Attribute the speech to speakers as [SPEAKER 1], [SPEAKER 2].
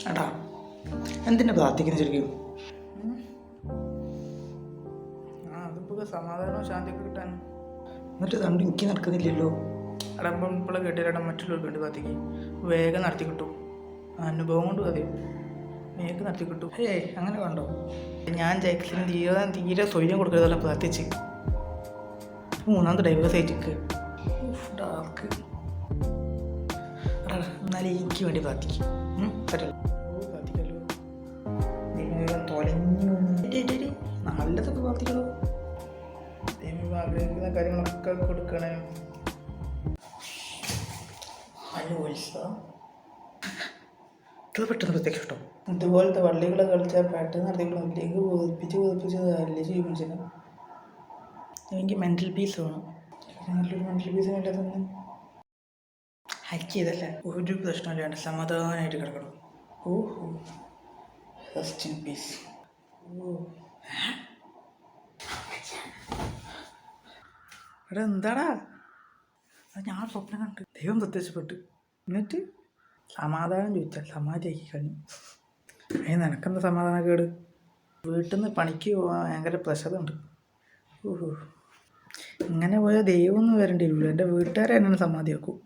[SPEAKER 1] എടാ എന്തിനാ പ്രാർത്ഥിക്കുന്നത് ശരിക്കും?
[SPEAKER 2] അതിപ്പോൾ സമാധാനവും ശാന്തിയൊക്കെ കിട്ടാൻ.
[SPEAKER 1] എന്നിട്ട് തണ്ട് എനിക്ക് നടക്കുന്നില്ലല്ലോ.
[SPEAKER 2] അടമ്പം ഇപ്പോഴും കേട്ടില്ലടം മറ്റുള്ളവർക്ക് വേണ്ടി പ്രാർത്ഥിക്കും. വേഗം നടത്തി കിട്ടും. അനുഭവം കൊണ്ട് മതിയും വേഗം നടത്തി കിട്ടും.
[SPEAKER 1] അങ്ങനെ വേണ്ടോ?
[SPEAKER 2] ഞാൻ ജയക്സിന് തീരെ സ്വൈര്യം കൊടുക്കരുതല്ല പ്രാർത്ഥിച്ച്. മൂന്നാമത്തെ ഡൈവേഴ്സ് ആയിട്ടിക്ക്
[SPEAKER 1] ഡാർക്ക്. എന്നാലും എനിക്ക് വേണ്ടി പ്രാർത്ഥിക്കും. പറ്റില്ല.
[SPEAKER 2] പ്രാർത്ഥിക്കല്ലോ.
[SPEAKER 1] ദൈവം തൊലഞ്ഞു നല്ലതൊക്കെ പ്രാർത്ഥിക്കണോ?
[SPEAKER 2] ദൈവം ആഗ്രഹിക്കുന്ന കാര്യങ്ങളൊക്കെ കൊടുക്കണേ.
[SPEAKER 1] ഉത്സവം ഇത് പെട്ടെന്ന് പ്രത്യേകം ഇഷ്ടം.
[SPEAKER 2] ഇതുപോലത്തെ വള്ളികളെ കളിച്ചാൽ പെട്ടെന്ന് നടത്തിക്കണം. ഇല്ലെങ്കിൽ ഒതിപ്പിച്ച് അല്ലേ ചെയ്യിപ്പിച്ചില്ല.
[SPEAKER 1] എനിക്ക് മെൻ്റൽ പീസ് വേണം.
[SPEAKER 2] നല്ലൊരു മെൻ്റൽ പീസ് വേണ്ട തന്നെ.
[SPEAKER 1] ഹാക്ക് ചെയ്തല്ല, ഒരു പ്രശ്നമില്ലാണ്ട് സമാധാനമായിട്ട് കിടക്കണം.
[SPEAKER 2] ഓഹോ, റെസ്റ്റ് ഇൻ പീസ്.
[SPEAKER 1] എടാ എന്താടാ? അത് ഞാൻ സ്വപ്നം കണ്ട് ദൈവം പ്രത്യക്ഷപ്പെട്ട്. എന്നിട്ട് സമാധാനം ചോദിച്ചാൽ സമാധിയാക്കി കഴിഞ്ഞു. അതിന് നിനക്കെന്താ സമാധാനക്കേട്? വീട്ടിൽ നിന്ന് പണിക്ക് പോകാൻ ഭയങ്കര പ്രഷറുണ്ട്. ഓഹോ, ഇങ്ങനെ പോയാൽ ദൈവമൊന്നും വരേണ്ടി വരില്ല. എൻ്റെ വീട്ടുകാരെ എന്നെ സമാധിയാക്കും.